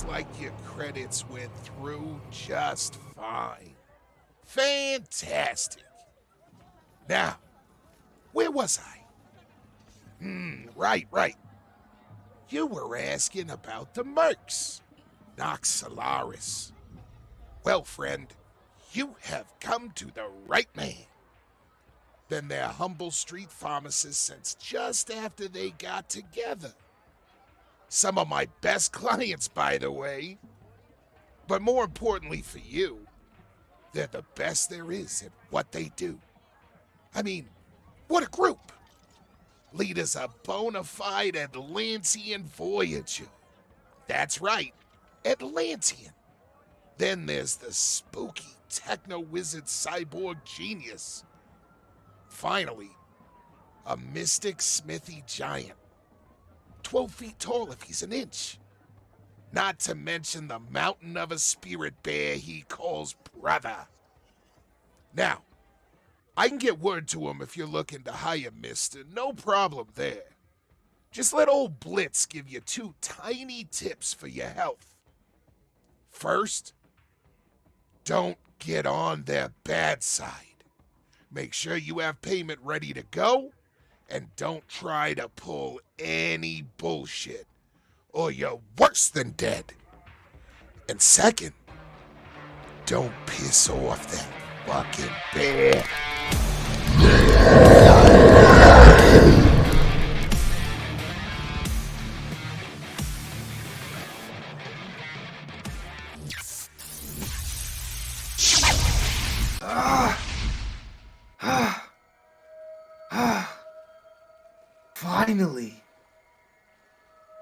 Looks like your credits went through just fine. Fantastic. Now, where was I? Right. You were asking about the mercs, Nox Solaris. Well, friend, you have come to the right man. Been their humble street pharmacist since just after they got together. Some of my best clients, by the way. But more importantly for you, they're the best there is at what they do. I mean, what a group! Leader's a bona fide Atlantean voyager. That's right, Atlantean. Then there's the spooky techno-wizard cyborg genius. Finally, a mystic smithy giant. 12 feet tall if he's an inch. Not to mention the mountain of a spirit bear he calls brother. Now, I can get word to him if you're looking to hire Mister. No problem there. Just let old Blitz give you 2 tiny tips for your health. First, don't get on their bad side. Make sure you have payment ready to go, and don't try to pull any bullshit, or you're worse than dead. And second, don't piss off that fucking bear.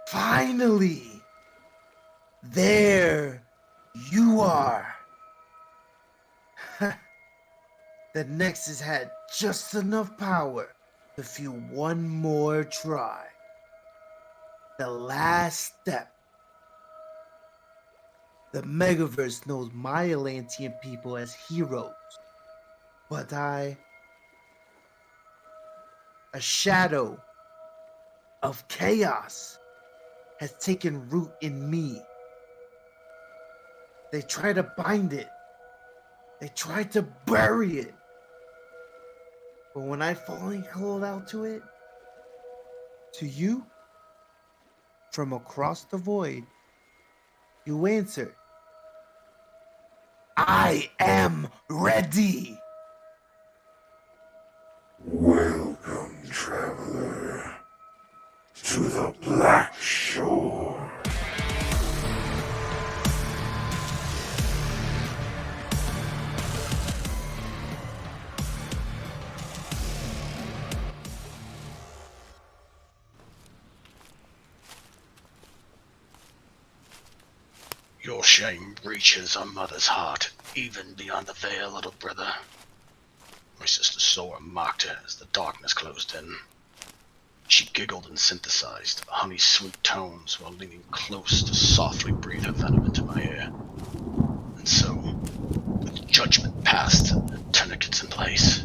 Finally, there you are. The Nexus had just enough power to fuel one more try. The last step. The Megaverse knows my Atlantean people as heroes, but a shadow of chaos has taken root in me. They try to bind it. They try to bury it. But when I finally called out to it, to you, from across the void, you answered, I am ready. Welcome, traveler, to the Black Shore. Your shame reaches a mother's heart, even beyond the veil, little brother. My sister saw and mocked her as the darkness closed in. She giggled and synthesized honey-sweet tones while leaning close to softly breathe her venom into my ear. And so, with judgment passed and tourniquets in place,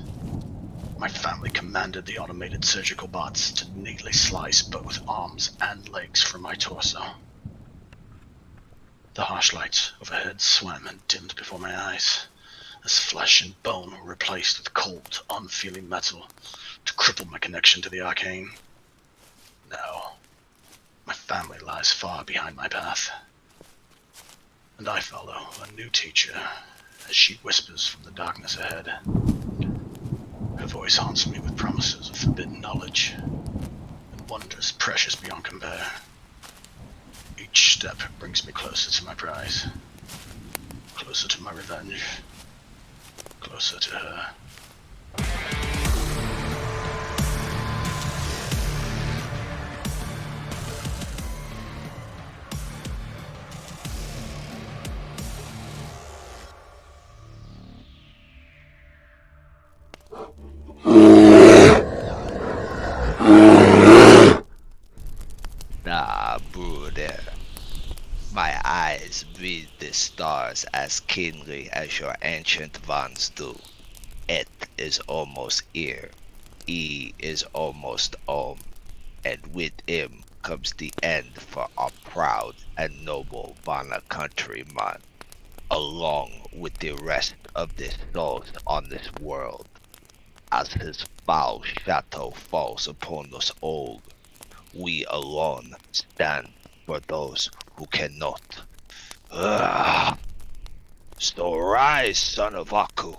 my family commanded the automated surgical bots to neatly slice both arms and legs from my torso. The harsh lights overhead swam and dimmed before my eyes, as flesh and bone were replaced with cold, unfeeling metal to cripple my connection to the arcane. Now, my family lies far behind my path, and I follow a new teacher as she whispers from the darkness ahead. Her voice haunts me with promises of forbidden knowledge and wonders precious beyond compare. Each step brings me closer to my prize, closer to my revenge, closer to her. Nah, brother. My eyes read the stars as keenly as your ancient ones do. It is almost here. E is almost home. And with him comes the end for our proud and noble Vana countryman, along with the rest of the souls on this world. As his foul shadow falls upon us all, we alone stand for those who cannot. Ugh. So rise, son of Aku.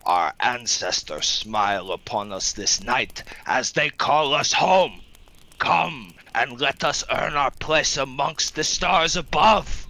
Our ancestors smile upon us this night as they call us home. Come and let us earn our place amongst the stars above.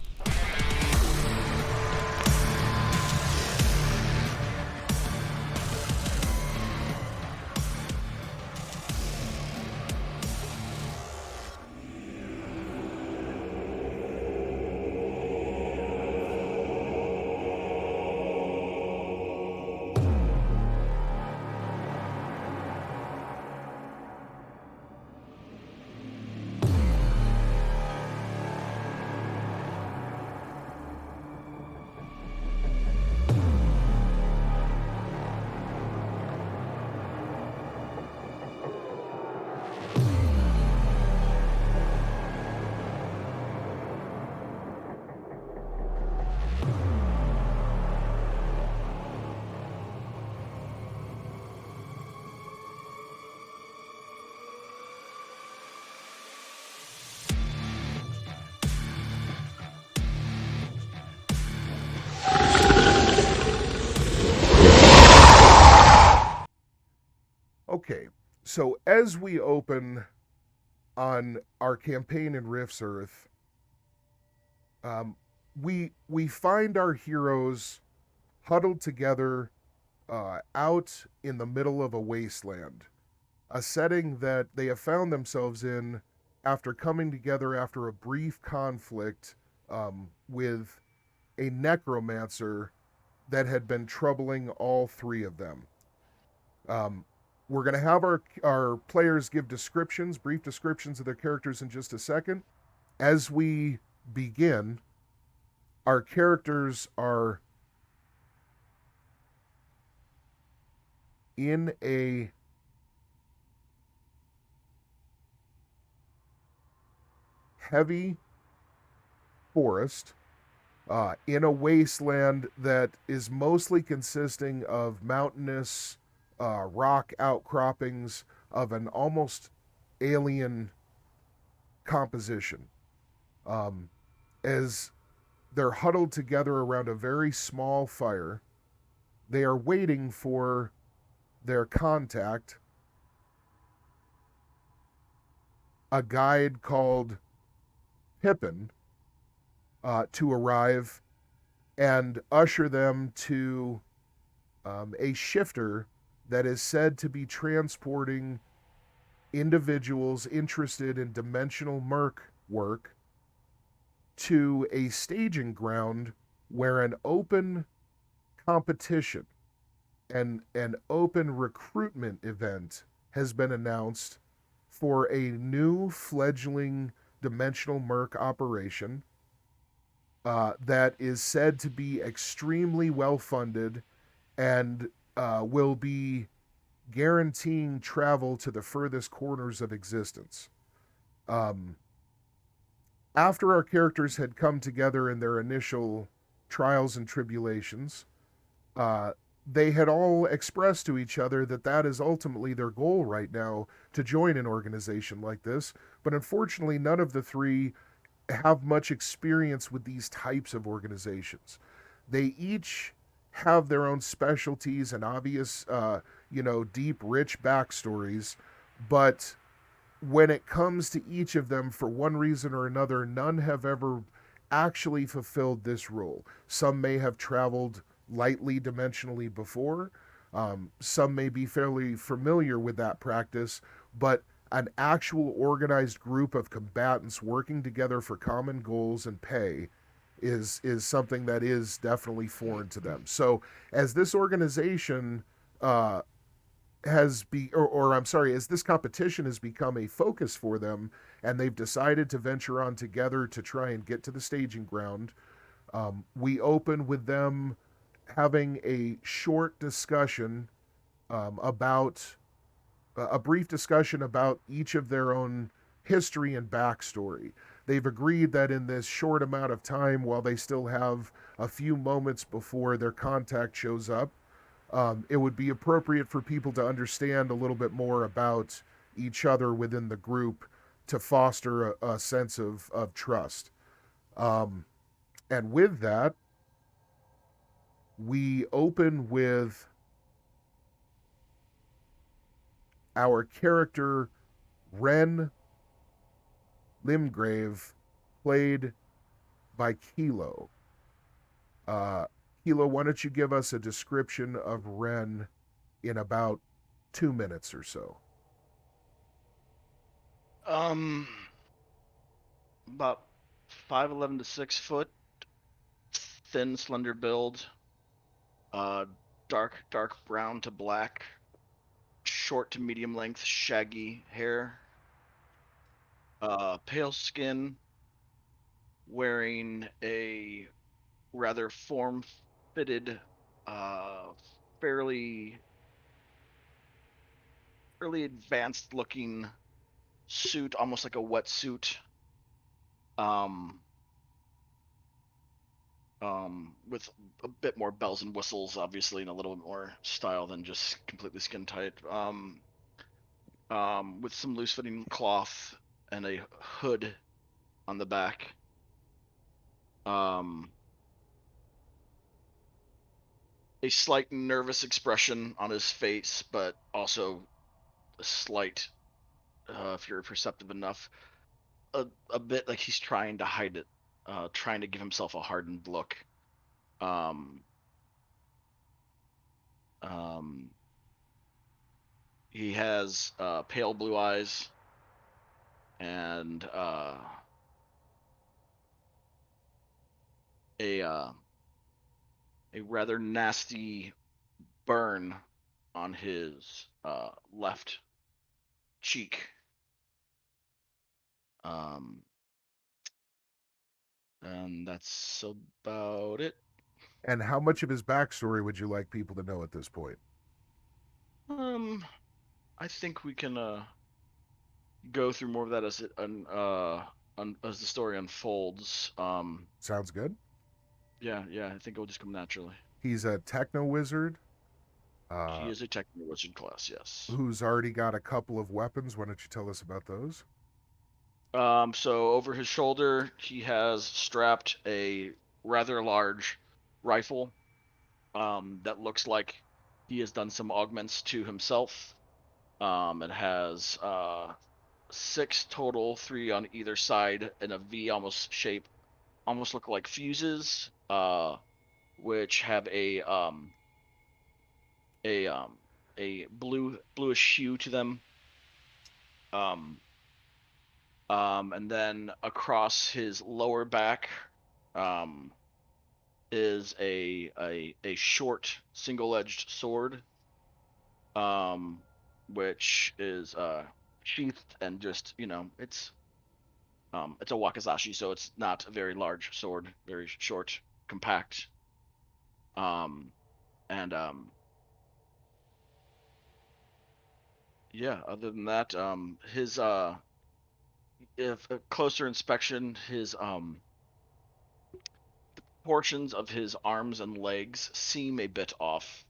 Okay, so as we open on our campaign in Rift's Earth, we find our heroes huddled together out in the middle of a wasteland, a setting that they have found themselves in after coming together after a brief conflict with a necromancer that had been troubling all three of them. We're going to have our players give descriptions, brief descriptions of their characters in just a second. As we begin, our characters are in a heavy forest, in a wasteland that is mostly consisting of mountainous rock outcroppings of an almost alien composition. As they're huddled together around a very small fire, they are waiting for their contact, a guide called Pippin, to arrive and usher them to a shifter that is said to be transporting individuals interested in dimensional merc work to a staging ground where an open competition and an open recruitment event has been announced for a new fledgling dimensional merc operation that is said to be extremely well funded and will be guaranteeing travel to the furthest corners of existence. After our characters had come together in their initial trials and tribulations, they had all expressed to each other that that is ultimately their goal right now, to join an organization like this. But unfortunately, none of the three have much experience with these types of organizations. They each have their own specialties and obvious, deep, rich backstories, but when it comes to each of them, for one reason or another, none have ever actually fulfilled this role. Some may have traveled lightly dimensionally before. Some may be fairly familiar with that practice, but an actual organized group of combatants working together for common goals and pay is something that is definitely foreign to them. So as this organization as this competition has become a focus for them, and they've decided to venture on together to try and get to the staging ground, we open with them having a short discussion about a brief discussion about each of their own history and backstory. They've agreed that in this short amount of time, while they still have a few moments before their contact shows up, it would be appropriate for people to understand a little bit more about each other within the group to foster a sense of trust. Um, and with that, we open with our character, Ren Limgrave, played by Kilo. Kilo, why don't you give us a description of Ren in about 2 minutes or so? About 5'11" to 6 foot, thin, slender build, dark brown to black, short to medium length, shaggy hair, pale skin, wearing a rather form-fitted, fairly advanced-looking suit, almost like a wetsuit, with a bit more bells and whistles, obviously, and a little bit more style than just completely skin tight. With some loose-fitting cloth and a hood on the back. A slight nervous expression on his face, but also a slight, if you're perceptive enough, a bit like he's trying to hide it, trying to give himself a hardened look. He has pale blue eyes and a rather nasty burn on his left cheek. And that's about it. And how much of his backstory would you like people to know at this point? I think we can go through more of that as as the story unfolds. Sounds good. Yeah, I think it'll just come naturally. He's a techno wizard. He is a techno wizard class, yes. Who's already got a couple of weapons. Why don't you tell us about those? So over his shoulder, he has strapped a rather large rifle that looks like he has done some augments to himself. It has 6 total, 3 on either side, in a V almost shape, almost look like fuses, which have a bluish hue to them. And then across his lower back is a short single-edged sword, which is sheathed and just, it's a wakizashi, so it's not a very large sword, very short, compact. Yeah, other than that, his if a closer inspection, his portions of his arms and legs seem a bit off.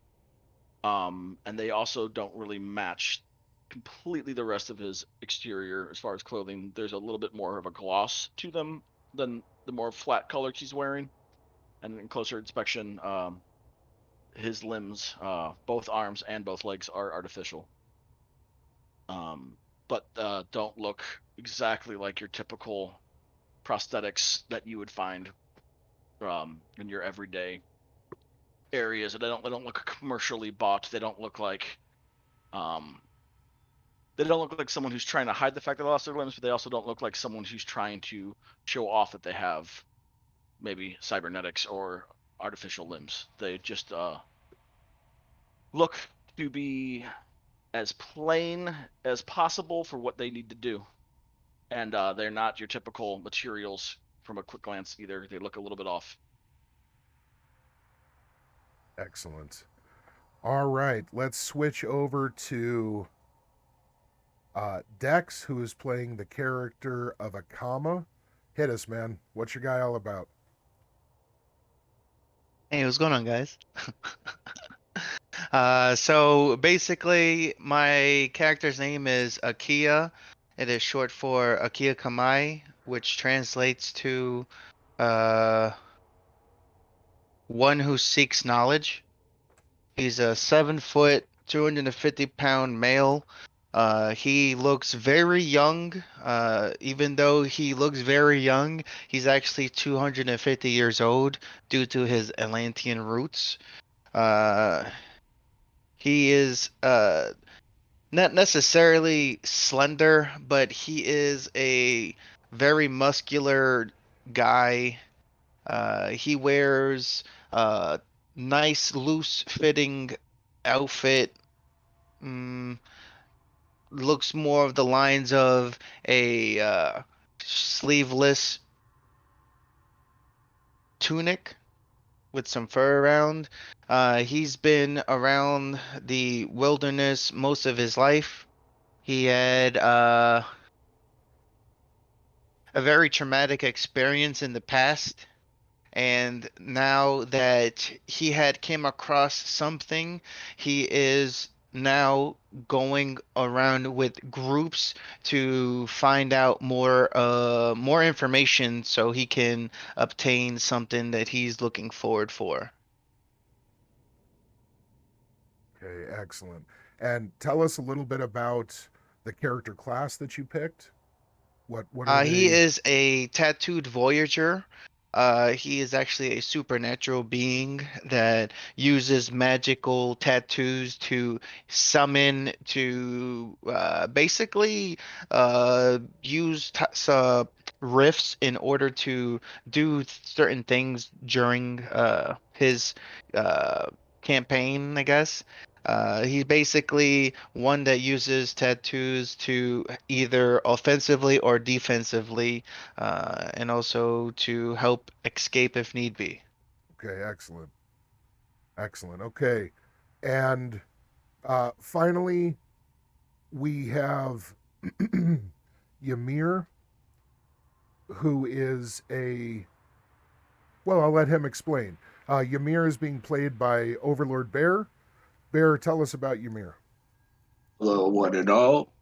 And they also don't really match completely the rest of his exterior as far as clothing. There's a little bit more of a gloss to them than the more flat colors he's wearing. And in closer inspection, his limbs, both arms and both legs, are artificial. But don't look exactly like your typical prosthetics that you would find in your everyday areas. They don't look commercially bought. They don't look like someone who's trying to hide the fact they lost their limbs, but they also don't look like someone who's trying to show off that they have maybe cybernetics or artificial limbs. They just look to be as plain as possible for what they need to do. And they're not your typical materials from a quick glance either. They look a little bit off. Excellent. All right, let's switch over to Dex, who is playing the character of Akama. Hit us, man. What's your guy all about? Hey, what's going on, guys? So basically, my character's name is Akia. It is short for Akia Kamai, which translates to uh, one who seeks knowledge. He's a 7 foot, 250-pound male. He looks very young. Even though he looks very young, he's actually 250 years old due to his Atlantean roots. Uh, he is not necessarily slender, but he is a very muscular guy. He wears a nice loose fitting outfit. Mm, Looks more of the lines of a sleeveless tunic with some fur around. He's been around the wilderness most of his life. He had a very traumatic experience in the past, and now that he had came across something, he is now going around with groups to find out more information so he can obtain something that he's looking forward for. Okay, excellent. And tell us a little bit about the character class that you picked. What are He they? is a tattooed voyager. He is actually a supernatural being that uses magical tattoos to summon, to basically use rifts in order to do certain things during his uh, campaign, I guess. He's basically one that uses tattoos to either offensively or defensively, and also to help escape if need be. Okay, excellent. Excellent. Okay. And finally, we have Ymir, who is a. Well, I'll let him explain. Ymir is being played by Overlord Bear. Bear, tell us about Ymir. Hello, one and all.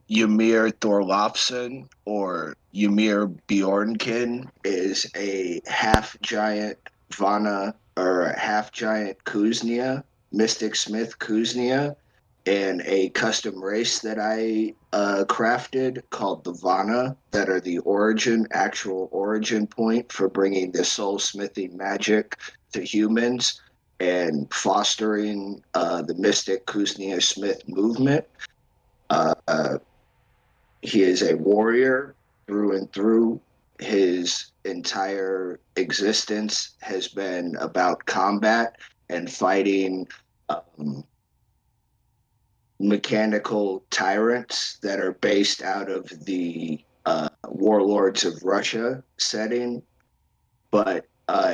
Ymir Thorlofsson, or Ymir Bjornkin, is a half giant Vana, or a half giant Kuznia, Mystic Smith Kuznia, and a custom race that I crafted called the Vana, that are the actual origin point for bringing the soul smithing magic to humans and fostering the Mystic Kuznia Smith movement. Uh, he is a warrior through and through. His entire existence has been about combat and fighting mechanical tyrants that are based out of the Warlords of Russia setting. But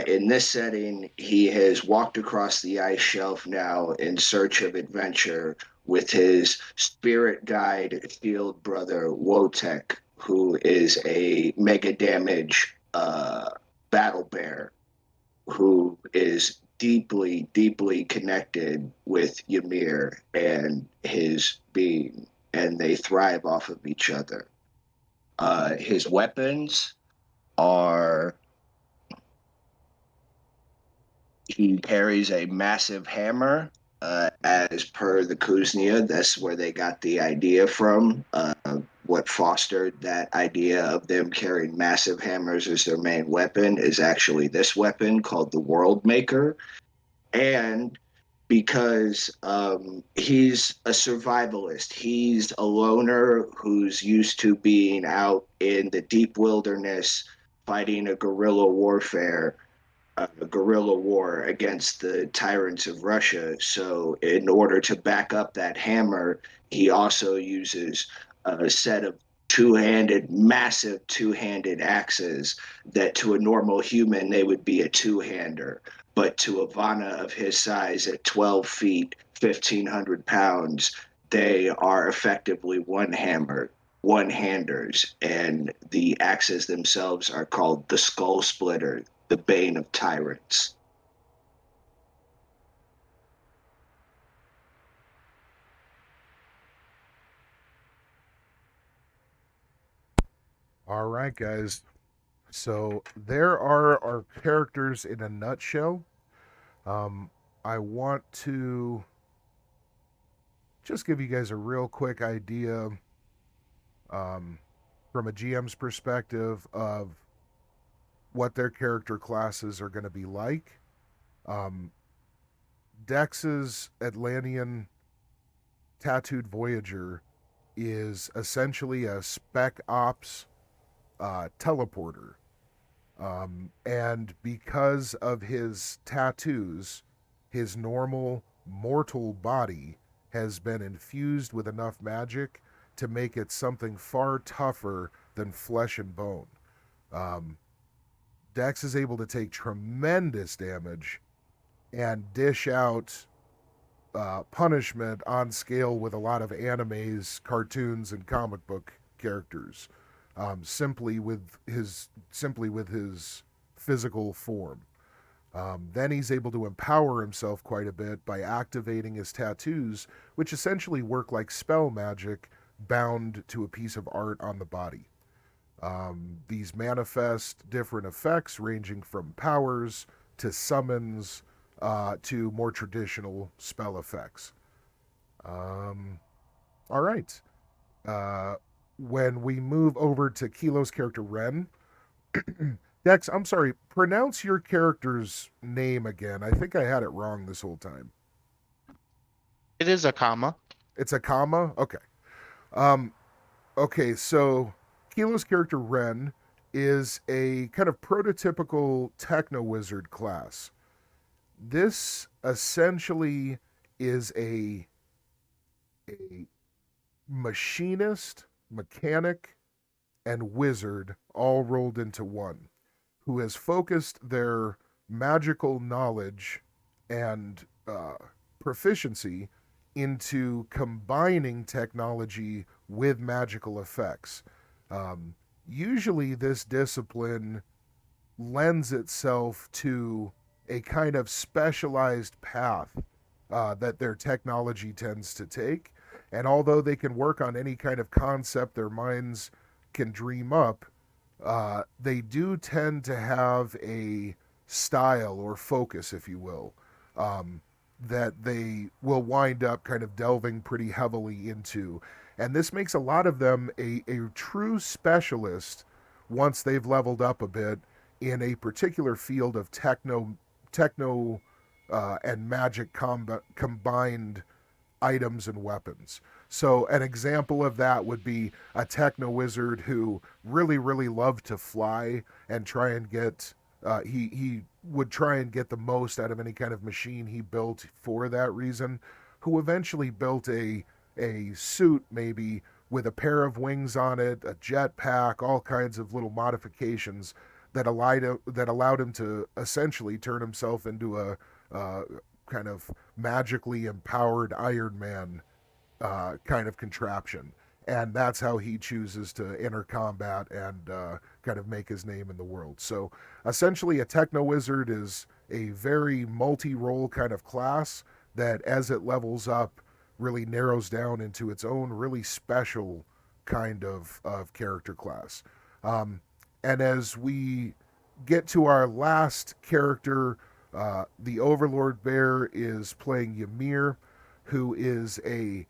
in this setting, he has walked across the ice shelf now in search of adventure with his spirit guide field brother Wotek, who is a mega damage battle bear who is deeply, deeply connected with Ymir and his being, and they thrive off of each other. His weapons are he carries a massive hammer, as per the Kuznia. That's where they got the idea from. What fostered that idea of them carrying massive hammers as their main weapon is actually this weapon called the World Maker. And because he's a survivalist, he's a loner who's used to being out in the deep wilderness fighting a guerrilla war against the tyrants of Russia. So, in order to back up that hammer, he also uses a set of massive two-handed axes that to a normal human they would be a two-hander, but to a Vana of his size at 12 feet, 1,500 pounds, they are effectively one-handers, and the axes themselves are called the Skull Splitter, the Bane of Tyrants. All right, guys. So there are our characters in a nutshell. I want to just give you guys a real quick idea from a GM's perspective of what their character classes are going to be like. Dex's Atlantean Tattooed Voyager is essentially a spec ops teleporter. And because of his tattoos, his normal mortal body has been infused with enough magic to make it something far tougher than flesh and bone. Dex is able to take tremendous damage and dish out punishment on scale with a lot of animes, cartoons, and comic book characters, simply with his physical form. Then he's able to empower himself quite a bit by activating his tattoos, which essentially work like spell magic bound to a piece of art on the body. These manifest different effects ranging from powers to summons to more traditional spell effects. All right. When we move over to Kilo's character Ren, Dex, I'm sorry, pronounce your character's name again. I think I had it wrong this whole time. It is a comma. It's a comma? Okay. Okay, so Kilo's character Ren is a kind of prototypical techno wizard class. This essentially is a machinist, mechanic, and wizard all rolled into one, who has focused their magical knowledge and proficiency into combining technology with magical effects. Usually this discipline lends itself to a kind of specialized path that their technology tends to take. And although they can work on any kind of concept their minds can dream up, they do tend to have a style or focus, if you will, that they will wind up kind of delving pretty heavily into. And this makes a lot of them a true specialist once they've leveled up a bit in a particular field of techno and magic combined items and weapons. So an example of that would be a techno wizard who really, really loved to fly and try and get he would try and get the most out of any kind of machine he built for that reason, who eventually built a suit maybe with a pair of wings on it, a jetpack, all kinds of little modifications that allowed him to essentially turn himself into a kind of magically empowered Iron Man kind of contraption. And that's how he chooses to enter combat and kind of make his name in the world. So essentially a techno wizard is a very multi-role kind of class that as it levels up really narrows down into its own really special kind of character class. And as we get to our last character, the Overlord Bear is playing Ymir, who is a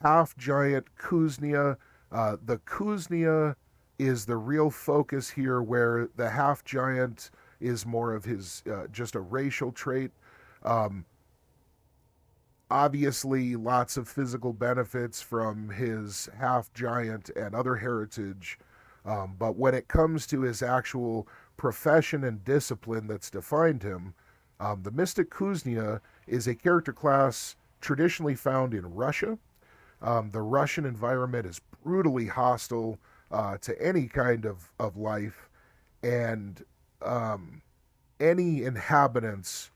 half-giant Kuznia. The Kuznia is the real focus here, where the half-giant is more of his just a racial trait. Obviously, lots of physical benefits from his half-giant and other heritage, but when it comes to his actual profession and discipline that's defined him, the Mystic Kuznia is a character class traditionally found in Russia. The Russian environment is brutally hostile to any kind of life, and any inhabitants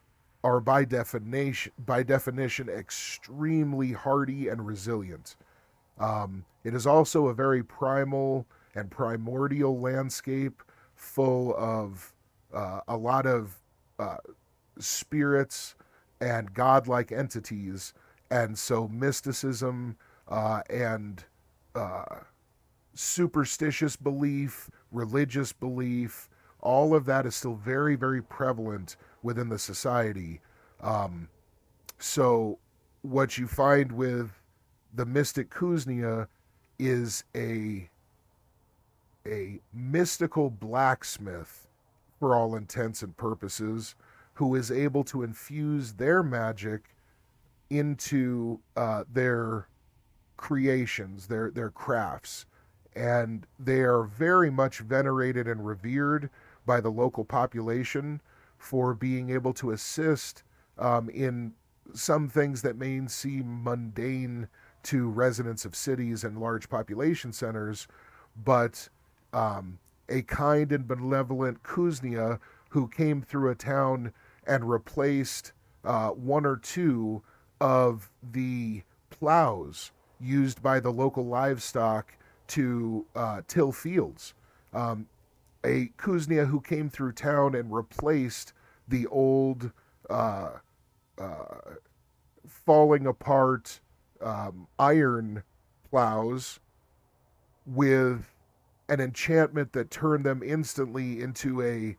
are by definition extremely hardy and resilient. It is also a very primal and primordial landscape full of a lot of spirits and godlike entities. And so mysticism and superstitious belief, religious belief, all of that is still very, very prevalent within the society. Um, so, what you find with the mystic Kuznia is a mystical blacksmith, for all intents and purposes, who is able to infuse their magic into their creations, their crafts, and they are very much venerated and revered by the local population for being able to assist in some things that may seem mundane to residents of cities and large population centers, but a kind and benevolent Kuznia who came through a town and replaced one or two of the plows used by the local livestock to till fields. A Kuznia who came through town and replaced the old uh, uh, falling apart iron plows with an enchantment that turned them instantly into a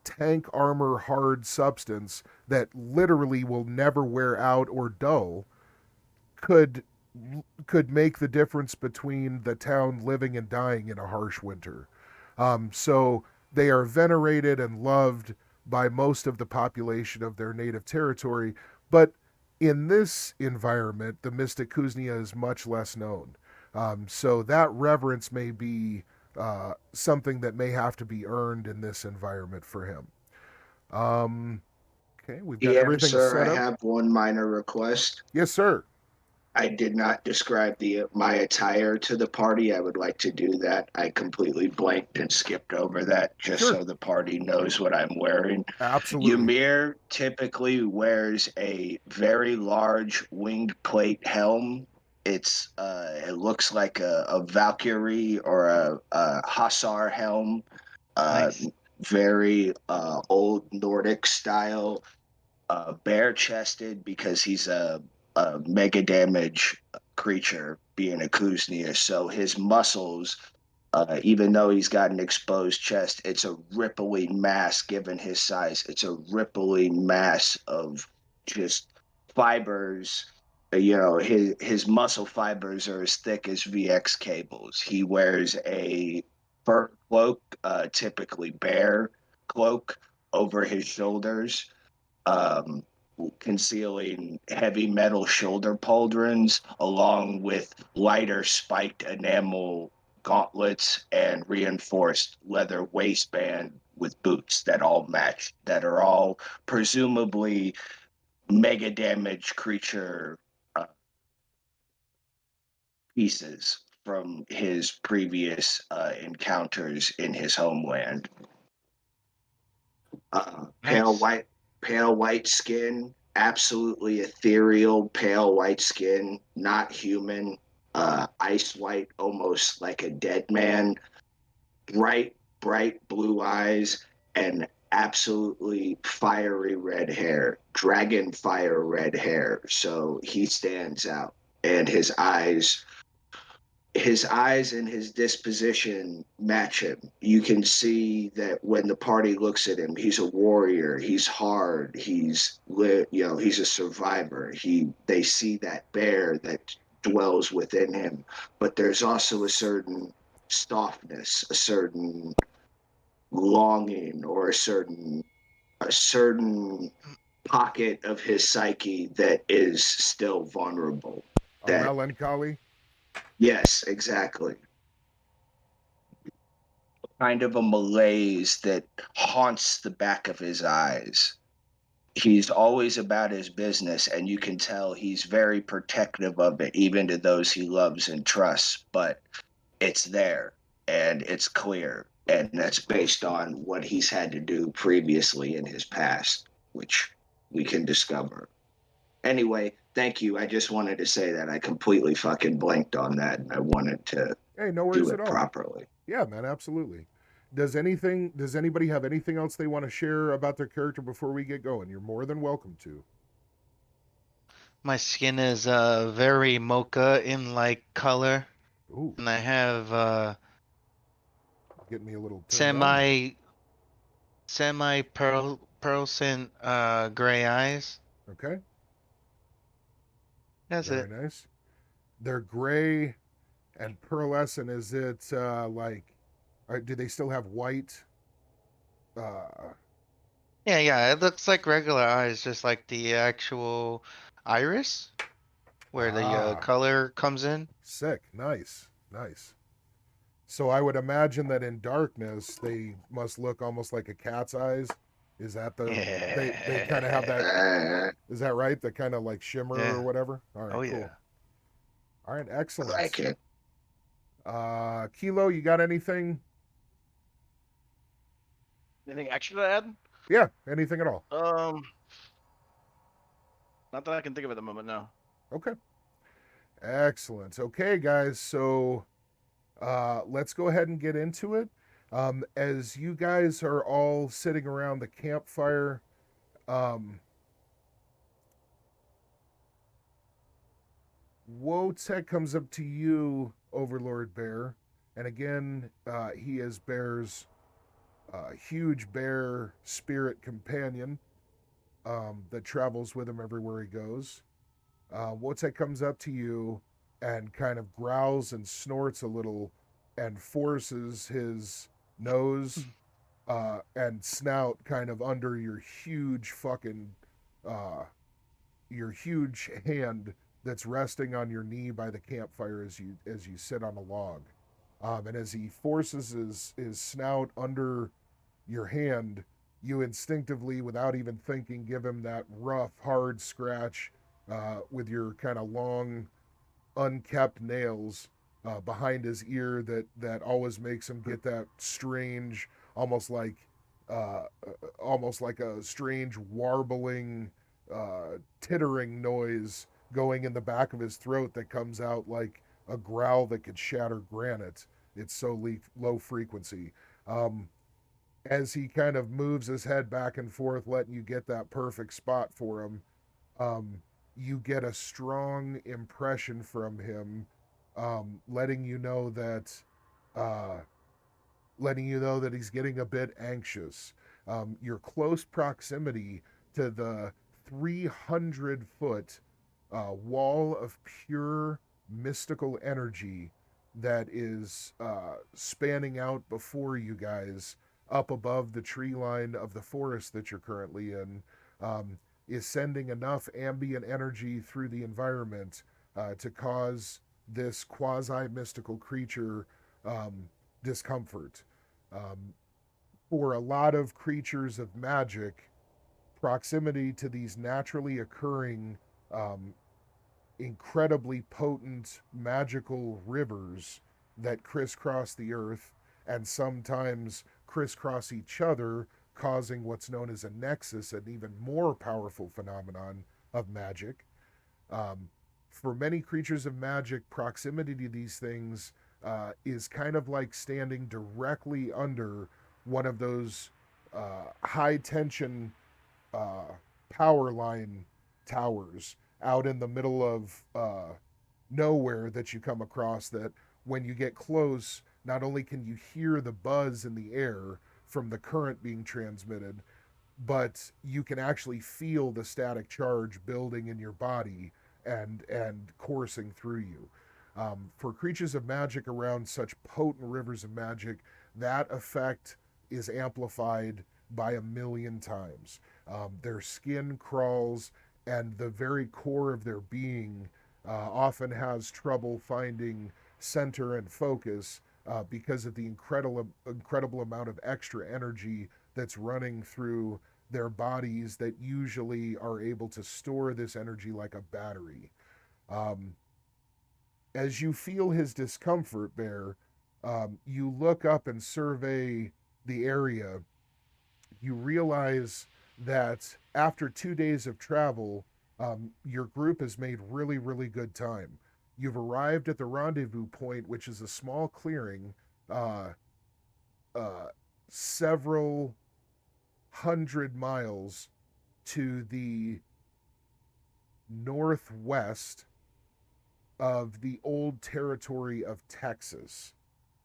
tank armor hard substance that literally will never wear out or dull, could make the difference between the town living and dying in a harsh winter. So they are venerated and loved by most of the population of their native territory, but in this environment, the Mystic Kuznia is much less known. So that reverence may be something that may have to be earned in this environment for him. Okay, we've got Yeah, everything sir, set I up. have one minor request. Yes, sir. I did not describe my attire to the party. I would like to do that. I completely blanked and skipped over that just Sure. so the party knows what I'm wearing. Absolutely. Ymir typically wears a very large winged plate helm. It looks like a Valkyrie or a Hussar helm. Nice. Very old Nordic style, bare chested because he's a mega damage creature being a Kuznia. So his muscles, even though he's got an exposed chest, it's a rippling mass given his size. It's a rippling mass of just fibers. His muscle fibers are as thick as VX cables. He wears a fur cloak, typically bear cloak, over his shoulders, um, concealing heavy metal shoulder pauldrons, along with lighter spiked enamel gauntlets and reinforced leather waistband with boots that all match, that are all presumably mega damage creature pieces from his previous encounters in his homeland. Pale Nice. white, pale white skin, absolutely ethereal, pale white skin, not human, ice white, almost like a dead man, bright blue eyes, and absolutely fiery red hair, dragon fire red hair. So he stands out, and his eyes and his disposition match him. You can see that when the party looks at him, he's a warrior. He's hard. He's a survivor. They see that bear that dwells within him, but there's also a certain softness, a certain longing, or a certain pocket of his psyche that is still vulnerable. A That melancholy. Yes, exactly. Kind of a malaise that haunts the back of his eyes. He's always about his business, and you can tell he's very protective of it, even to those he loves and trusts. But it's there, and it's clear, and that's based on what he's had to do previously in his past, which we can discover. Anyway, thank you. I just wanted to say that I completely fucking blanked on that, and I wanted to Hey, no do worries at it all. properly. Yeah, man, absolutely. Does anybody have anything else they want to share about their character before we get going? You're more than welcome to. My skin is very mocha in like color, Ooh, and I have getting me a little turned on there. semi pearlescent gray eyes. Okay, That's very it. nice. They're gray and pearlescent. Is it do they still have white? Yeah, it looks like regular eyes, just like the actual iris where the Ah, color comes in. sick. Nice, nice. So I would imagine that in darkness they must look almost like a cat's eyes. Is that they kind of have that? Uh, Is that right? The kind of like shimmer or Yeah. whatever. All right, Oh cool. yeah. All right, I excellent. like it. Kilo, you got anything? Anything extra to add? Yeah, anything at all? Not that I can think of at the moment. No. Okay, excellent. Okay, guys, so let's go ahead and get into it. As you guys are all sitting around the campfire, Wotek comes up to you, Overlord Bear, and again, he is Bear's huge bear spirit companion that travels with him everywhere he goes. Wotek comes up to you and kind of growls and snorts a little and forces his nose and snout kind of under your huge hand that's resting on your knee by the campfire as you sit on a log. And as he forces his snout under your hand, you instinctively, without even thinking, give him that rough, hard scratch with your kind of long, unkept nails behind his ear that always makes him get that strange, almost like uh, almost like a strange warbling, tittering noise going in the back of his throat that comes out like a growl that could shatter granite. It's so low frequency. Um, as he kind of moves his head back and forth, letting you get that perfect spot for him, um, you get a strong impression from him, letting you know that uh, he's getting a bit anxious. Your close proximity to the 300-foot wall of pure mystical energy that is spanning out before you guys up above the tree line of the forest that you're currently in, is sending enough ambient energy through the environment to cause this quasi mystical creature discomfort. Um, for a lot of creatures of magic, proximity to these naturally occurring, um, incredibly potent magical rivers that crisscross the earth and sometimes crisscross each other, causing what's known as a nexus, an even more powerful phenomenon of magic. Um, for many creatures of magic, proximity to these things is kind of like standing directly under one of those high tension uh, power line towers out in the middle of nowhere that you come across, that when you get close, not only can you hear the buzz in the air from the current being transmitted, but you can actually feel the static charge building in your body and coursing through you. For creatures of magic around such potent rivers of magic, that effect is amplified by a million times. Their skin crawls, and the very core of their being often has trouble finding center and focus because of the incredible amount of extra energy that's running through their bodies that usually are able to store this energy like a battery. Um, as you feel his discomfort, Bear, you look up and survey the area. You realize that after 2 days of travel, your group has made really, really good time. You've arrived at the rendezvous point, which is a small clearing, uh, uh, several 100 miles to the northwest of the old territory of Texas,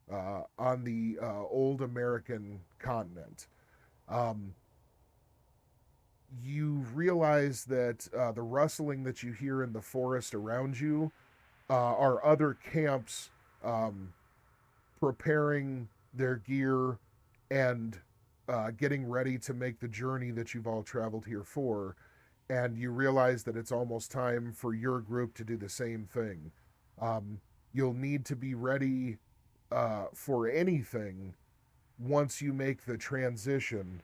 on the old American continent. Um, you realize that the rustling that you hear in the forest around you are other camps um, preparing their gear and getting ready to make the journey that you've all traveled here for. And you realize that it's almost time for your group to do the same thing. Um, you'll need to be ready for anything once you make the transition,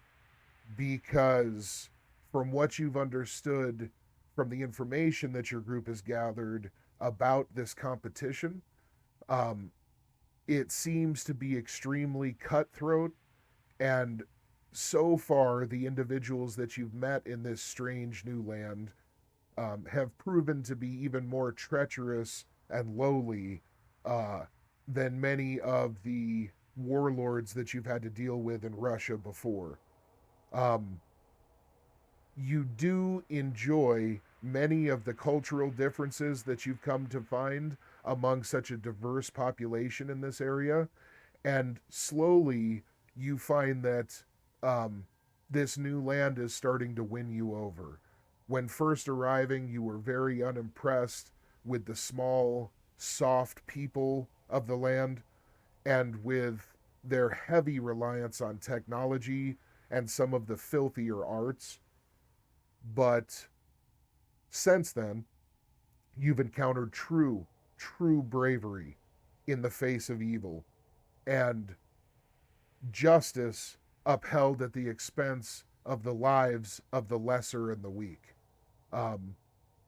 because from what you've understood from the information that your group has gathered about this competition, um, it seems to be extremely cutthroat. And so far, the individuals that you've met in this strange new land have proven to be even more treacherous and lowly uh, than many of the warlords that you've had to deal with in Russia before. Um, you do enjoy many of the cultural differences that you've come to find among such a diverse population in this area. And slowly you find that um, this new land is starting to win you over. When first arriving, you were very unimpressed with the small, soft people of the land and with their heavy reliance on technology and some of the filthier arts. But since then, you've encountered true bravery in the face of evil, and justice upheld at the expense of the lives of the lesser and the weak, um,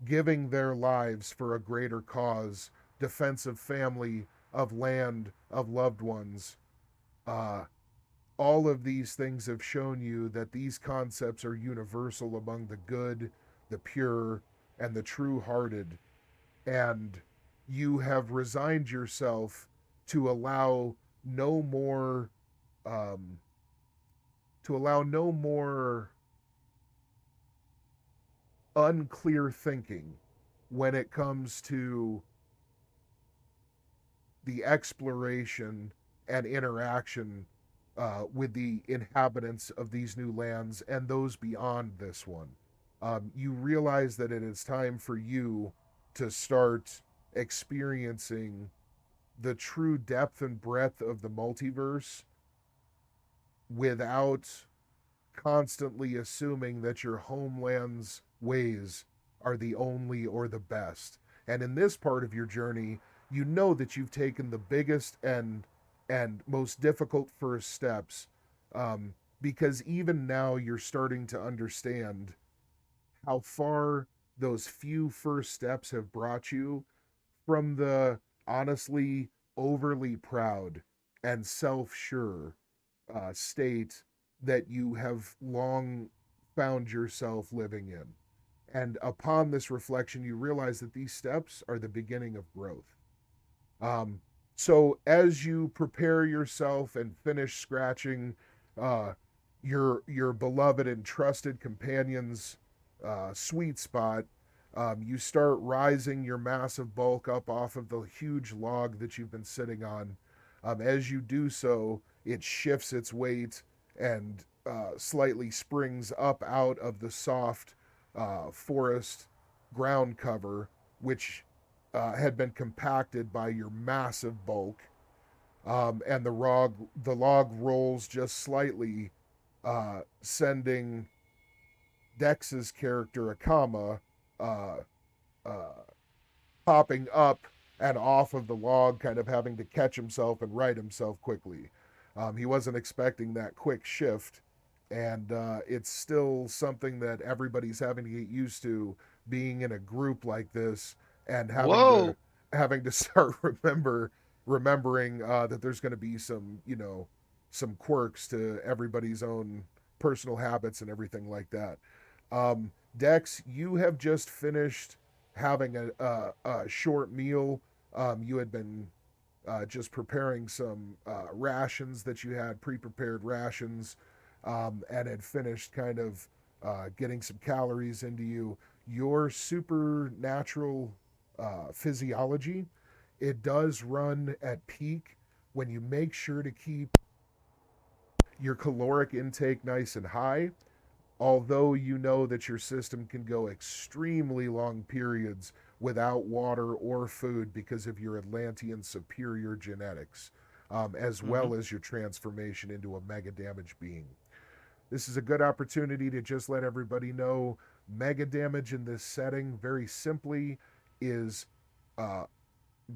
giving their lives for a greater cause, defense of family, of land, of loved ones. Uh, all of these things have shown you that these concepts are universal among the good, the pure, and the true hearted. And you have resigned yourself to allow no more um, to allow no more unclear thinking when it comes to the exploration and interaction with the inhabitants of these new lands and those beyond this one. You realize that it is time for you to start experiencing the true depth and breadth of the multiverse without constantly assuming that your homeland's ways are the only or the best. And in this part of your journey, you know that you've taken the biggest and most difficult first steps, because even now you're starting to understand how far those few first steps have brought you from the honestly overly proud and self-sure state that you have long found yourself living in. And upon this reflection, you realize that these steps are the beginning of growth. Um, so as you prepare yourself and finish scratching uh, your beloved and trusted companion's sweet spot, you start rising your massive bulk up off of the huge log that you've been sitting on. As you do so, it shifts its weight and slightly springs up out of the soft forest ground cover, which had been compacted by your massive bulk. And the log rolls just slightly, sending Dex's character Akama uh, uh, popping up and off of the log, kind of having to catch himself and right himself quickly. He wasn't expecting that quick shift, and it's still something that everybody's having to get used to, being in a group like this and Whoa! having to start remembering that there's going to be some some quirks to everybody's own personal habits and everything like that. Dex, you have just finished having a short meal. You had been just preparing some rations that you had, pre-prepared rations, and had finished kind of getting some calories into you. Your supernatural physiology, it does run at peak when you make sure to keep your caloric intake nice and high, although you know that your system can go extremely long periods without water or food because of your Atlantean superior genetics, as well as your transformation into a mega damage being. This is a good opportunity to just let everybody know mega damage in this setting, very simply, is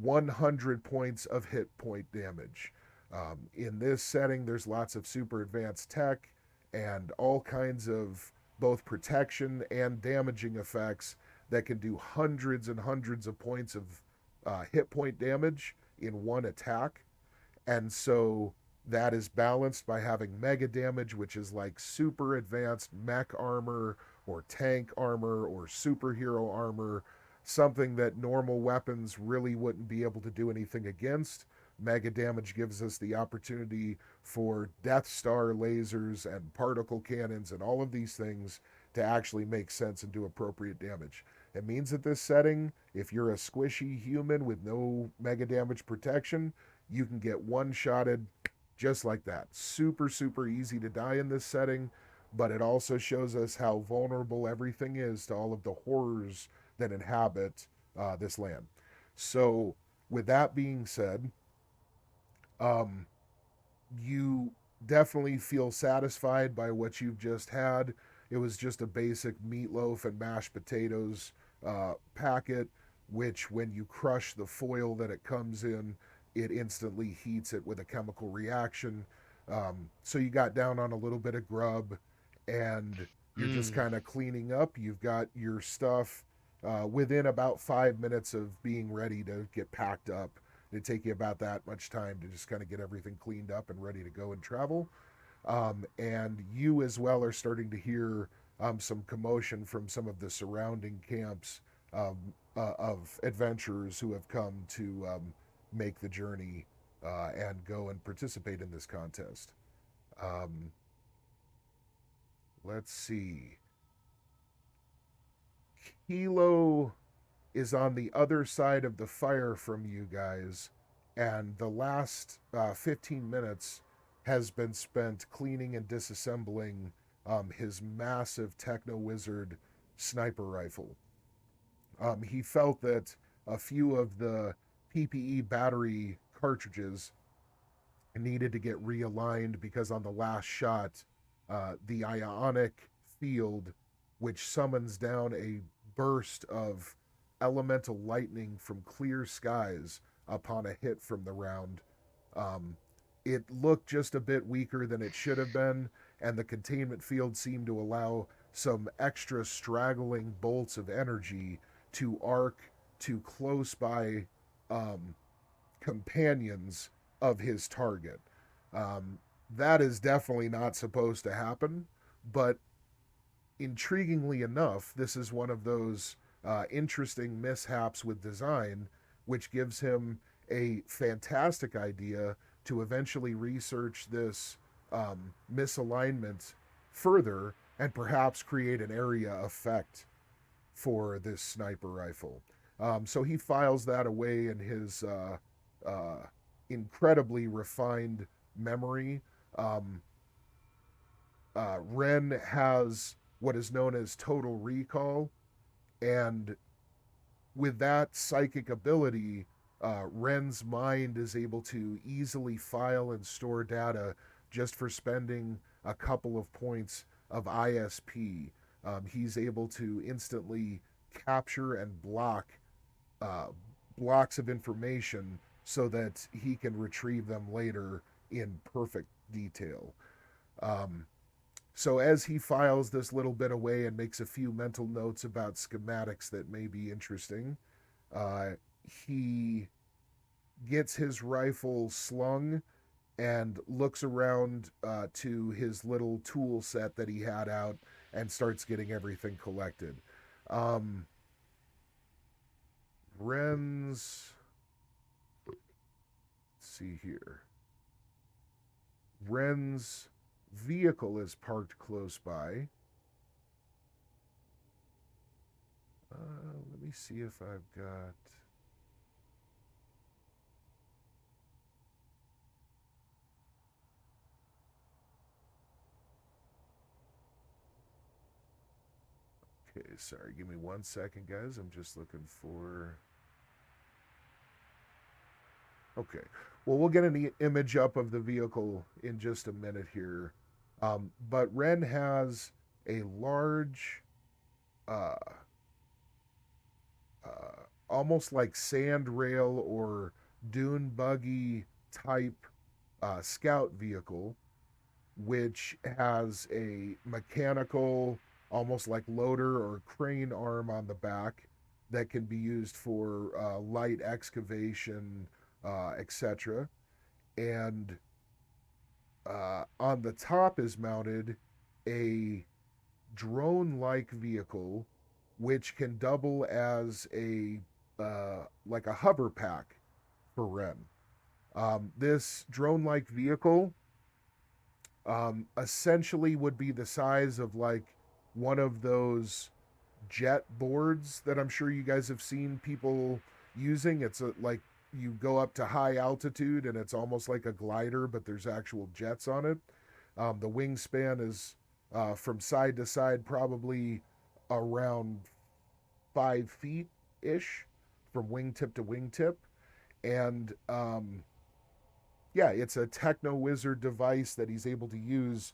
100 points of hit point damage. In this setting, there's lots of super advanced tech and all kinds of both protection and damaging effects that can do hundreds and hundreds of points of hit point damage in one attack. And so that is balanced by having mega damage, which is like super advanced mech armor or tank armor or superhero armor, something that normal weapons really wouldn't be able to do anything against. Mega damage gives us the opportunity for Death Star lasers and particle cannons and all of these things to actually make sense and do appropriate damage. It means that this setting, if you're a squishy human with no mega damage protection, you can get one-shotted just like that. Super, super easy to die in this setting, but it also shows us how vulnerable everything is to all of the horrors that inhabit this land. So, with that being said, you definitely feel satisfied by what you've just had. It was just a basic meatloaf and mashed potatoes packet, which when you crush the foil that it comes in, it instantly heats it with a chemical reaction. So you got down on a little bit of grub, and you're just kind of cleaning up. You've got your stuff within about 5 minutes of being ready to get packed up. It'd take you about that much time to just kind of get everything cleaned up and ready to go and travel. And you as well are starting to hear some commotion from some of the surrounding camps of adventurers who have come to make the journey and go and participate in this contest. Let's see. Hilo is on the other side of the fire from you guys, and the last 15 minutes has been spent cleaning and disassembling his massive Techno Wizard sniper rifle. He felt that a few of the PPE battery cartridges needed to get realigned because on the last shot, the ionic field, which summons down a burst of elemental lightning from clear skies upon a hit from the round, it looked just a bit weaker than it should have been, and the containment field seemed to allow some extra straggling bolts of energy to arc to close by companions of his target. That is definitely not supposed to happen, but intriguingly enough, this is one of those interesting mishaps with design, which gives him a fantastic idea to eventually research this misalignment further and perhaps create an area effect for this sniper rifle. So he files that away in his incredibly refined memory. Ren has what is known as total recall, and with that psychic ability, Ren's mind is able to easily file and store data just for spending a couple of points of ISP. He's able to instantly capture and block blocks of information so that he can retrieve them later in perfect detail. So as he files this little bit away and makes a few mental notes about schematics that may be interesting, he gets his rifle slung and looks around to his little tool set that he had out and starts getting everything collected. Ren's. Let's see here. Ren's vehicle is parked close by. Let me see if I've got. Okay, sorry, give me 1 second, guys. I'm just looking for. Okay, well, we'll get an image up of the vehicle in just a minute here. But Ren has a large, uh, almost like sand rail or dune buggy type scout vehicle, which has a mechanical, almost like loader or crane arm on the back that can be used for light excavation, etc. And on the top is mounted a drone like vehicle which can double as a like a hover pack for Ren. This drone like vehicle essentially would be the size of like one of those jet boards that I'm sure you guys have seen people using. It's like you go up to high altitude and it's almost like a glider, but there's actual jets on it. The wingspan is from side to side, probably around 5 feet ish from wingtip to wingtip. And yeah, it's a techno wizard device that he's able to use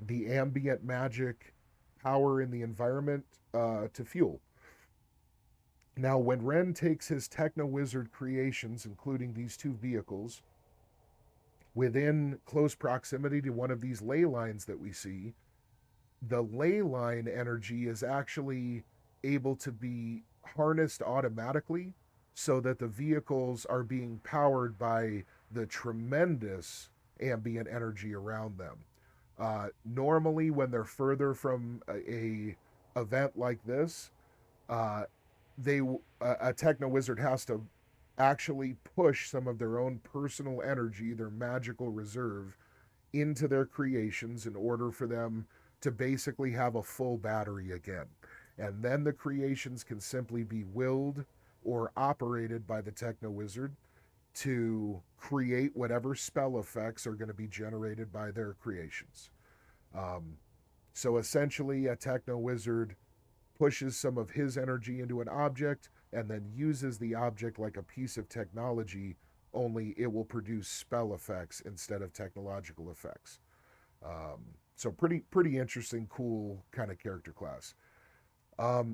the ambient magic power in the environment to fuel. Now, when Ren takes his techno wizard creations, including these two vehicles, within close proximity to one of these ley lines that we see, the ley line energy is actually able to be harnessed automatically so that the vehicles are being powered by the tremendous ambient energy around them. Normally, when they're further from a event like this, uh, a techno wizard has to actually push some of their own personal energy, their magical reserve, into their creations in order for them to basically have a full battery again. And then the creations can simply be willed or operated by the techno wizard to create whatever spell effects are going to be generated by their creations. Um, so essentially, a techno wizard pushes some of his energy into an object and then uses the object like a piece of technology, only it will produce spell effects instead of technological effects. So pretty interesting, cool kind of character class.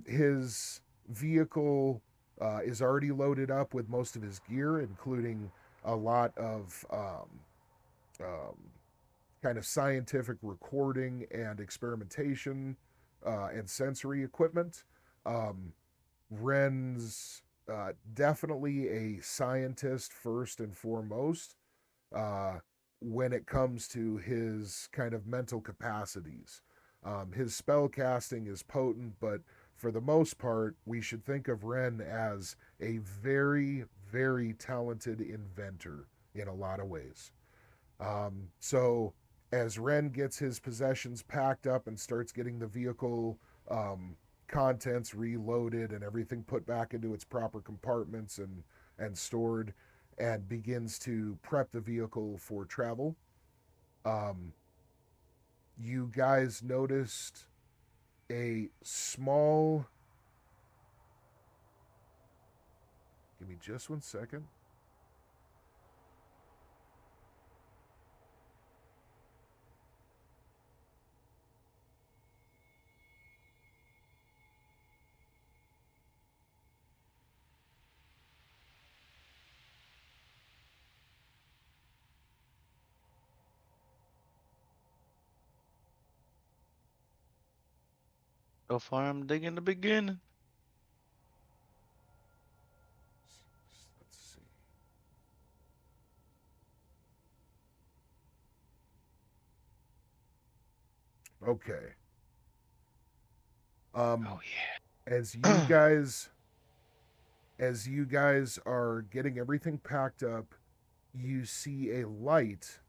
His vehicle is already loaded up with most of his gear, including a lot of um, kind of scientific recording and experimentation and sensory equipment. Um, Ren's definitely a scientist first and foremost uh, when it comes to his kind of mental capacities. His spell casting is potent, but for the most part, we should think of Ren as a very, very talented inventor in a lot of ways. So as Ren gets his possessions packed up and starts getting the vehicle contents reloaded and everything put back into its proper compartments and stored, and begins to prep the vehicle for travel, um, you guys noticed a small. Give me just 1 second. So far, I'm digging the beginning. Let's see. Okay. Oh yeah. As you guys are getting everything packed up, you see a light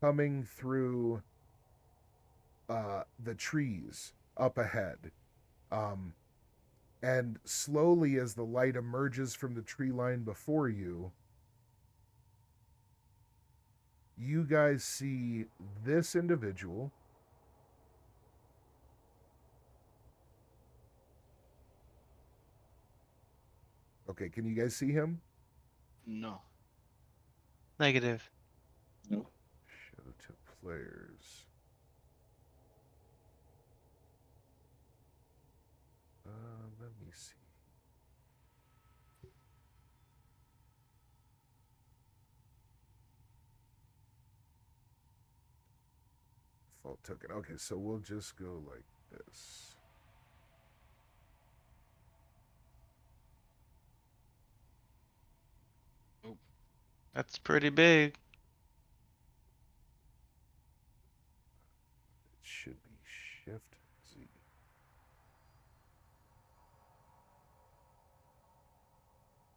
coming through the trees up ahead. Um, and slowly, as the light emerges from the tree line before you, you guys see this individual. Okay, can you guys see him? No. Negative. No. Show to players. Let me see. Default token. Okay, so we'll just go like this. That's pretty big. It should be Shift Z.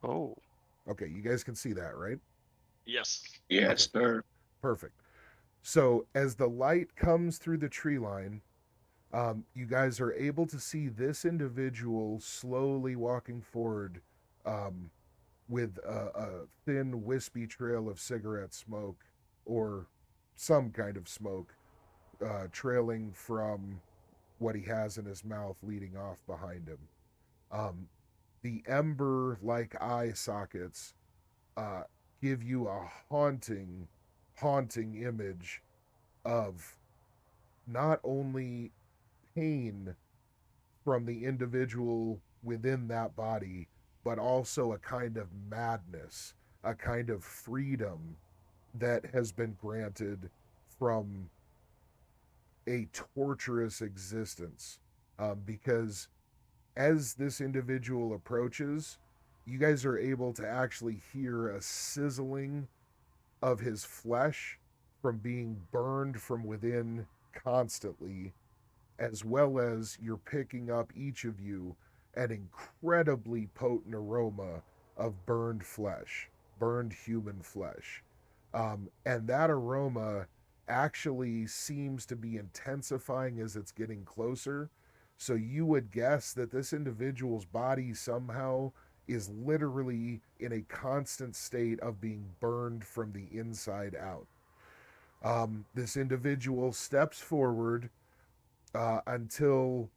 Oh. Okay, you guys can see that, right? Yes. Yes, sir. Perfect. So as the light comes through the tree line, you guys are able to see this individual slowly walking forward with a thin, wispy trail of cigarette smoke or some kind of smoke trailing from what he has in his mouth leading off behind him. The ember like eye sockets give you a haunting image of not only pain from the individual within that body, but also a kind of madness, a kind of freedom that has been granted from a torturous existence. Because as this individual approaches, you guys are able to actually hear a sizzling of his flesh from being burned from within constantly, as well as you're picking up, each of you, an incredibly potent aroma of burned flesh, burned human flesh. And that aroma actually seems to be intensifying as it's getting closer. So you would guess that this individual's body somehow is literally in a constant state of being burned from the inside out. This individual steps forward until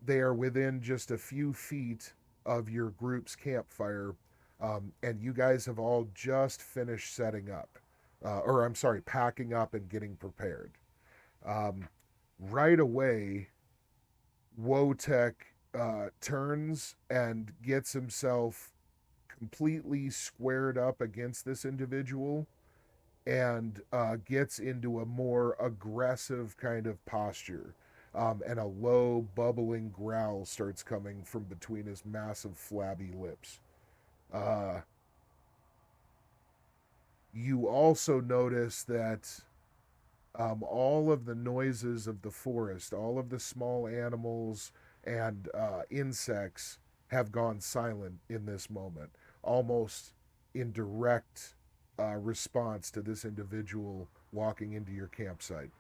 they are within just a few feet of your group's campfire, and you guys have all just finished setting up, or I'm sorry, packing up and getting prepared. Right away, Wotek turns and gets himself completely squared up against this individual and gets into a more aggressive kind of posture. And a low, bubbling growl starts coming from between his massive, flabby lips. You also notice that all of the noises of the forest, all of the small animals and insects have gone silent in this moment, almost in direct response to this individual walking into your campsite.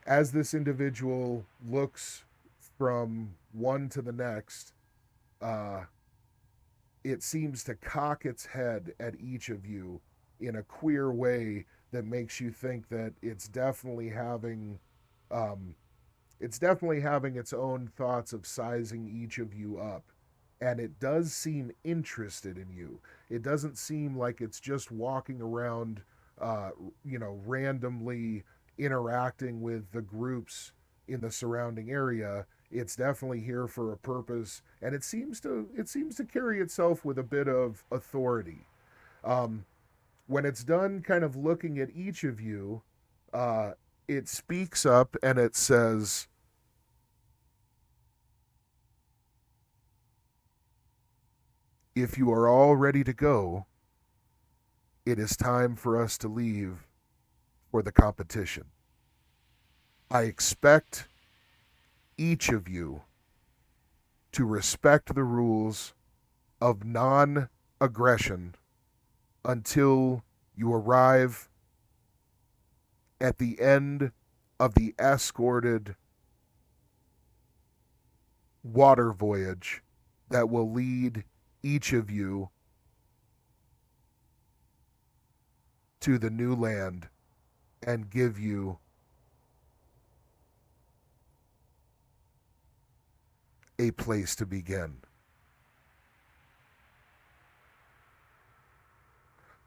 As this individual looks from one to the next, it seems to cock its head at each of you in a queer way that makes you think that it's definitely having its own thoughts of sizing each of you up. And it does seem interested in you. It doesn't seem like it's just walking around, randomly interacting with the groups in the surrounding area. It's definitely here for a purpose, and it seems to carry itself with a bit of authority. When it's done kind of looking at each of you, it speaks up and it says, "If you are all ready to go, it is time for us to leave for the competition." I expect each of you to respect the rules of non-aggression until you arrive at the end of the escorted water voyage that will lead each of you to the new land and give you a place to begin.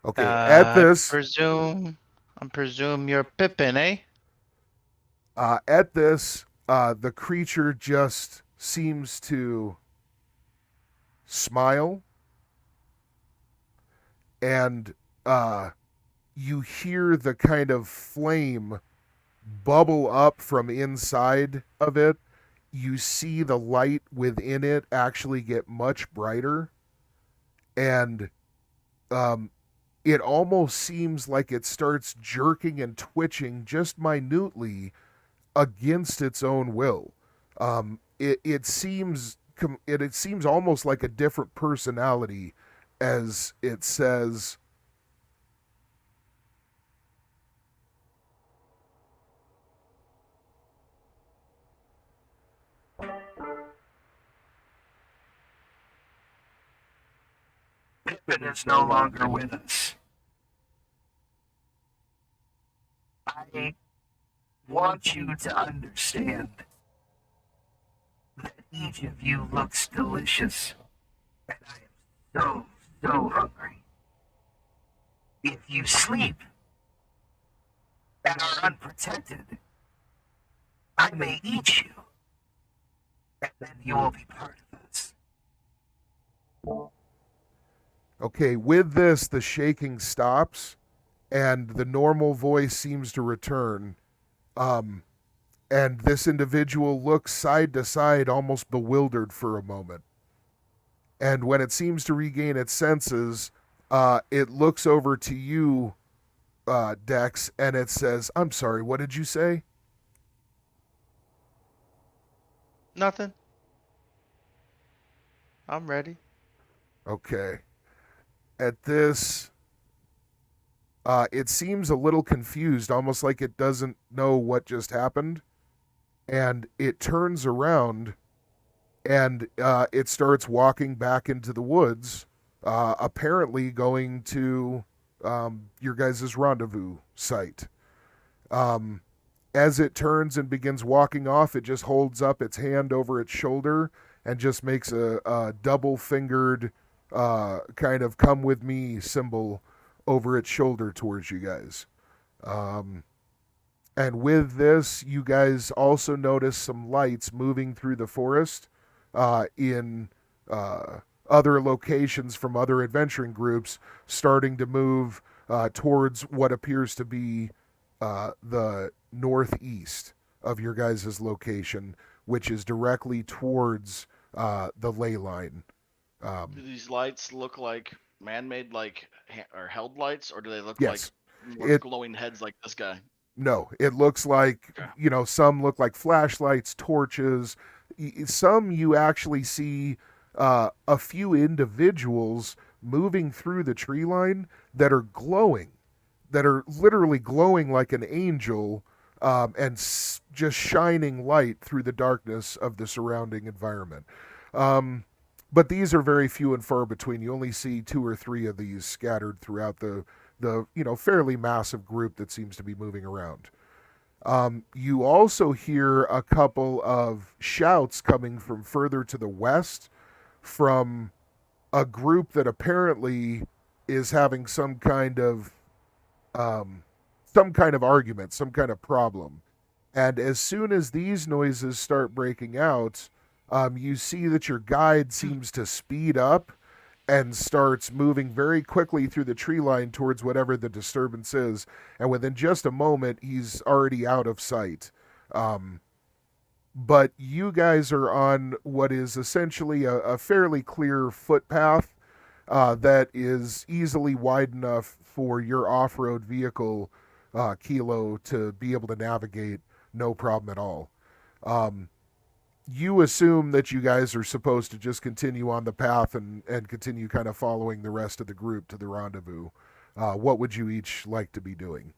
Okay, at this, I presume you're Pippin, eh? the creature just seems to smile, and you hear the kind of flame bubble up from inside of it. You see the light within it actually get much brighter, and it almost seems like it starts jerking and twitching just minutely against its own will. It seems almost like a different personality, as it says, Pippin is no longer with us. I want you to understand that each of you looks delicious, and I am so hungry. If you sleep and are unprotected, I may eat you, and then you will be part of us. okay, with this, the shaking stops and the normal voice seems to return. And this individual looks side to side, almost bewildered for a moment. And when it seems to regain its senses, it looks over to you, Dex, and it says, "I'm sorry, what did you say?" Nothing. I'm ready. Okay. At this, it seems a little confused, almost like it doesn't know what just happened. And it turns around and it starts walking back into the woods, apparently going to your guys' rendezvous site. As it turns and begins walking off, it just holds up its hand over its shoulder and just makes a double-fingered kind of come with me symbol over its shoulder towards you guys. And with this, you guys also notice some lights moving through the forest in other locations from other adventuring groups, starting to move towards what appears to be the northeast of your guys' location, which is directly towards the ley line. Do these lights look like man-made, like or held lights, or do they look Yes. like more It- glowing heads like this guy? No, it looks like, Okay. some look like flashlights, torches. Some you actually see a few individuals moving through the tree line that are glowing, that are literally glowing like an angel, and just shining light through the darkness of the surrounding environment. But these are very few and far between. You only see 2 or 3 of these scattered throughout the fairly massive group that seems to be moving around. You also hear a couple of shouts coming from further to the west from a group that apparently is having some kind of argument, some kind of problem. And as soon as these noises start breaking out, you see that your guide seems to speed up and starts moving very quickly through the tree line towards whatever the disturbance is. And within just a moment, he's already out of sight. But you guys are on what is essentially a fairly clear footpath that is easily wide enough for your off-road vehicle, Kilo, to be able to navigate no problem at all. You assume that you guys are supposed to just continue on the path and continue kind of following the rest of the group to the rendezvous. What would you each like to be doing?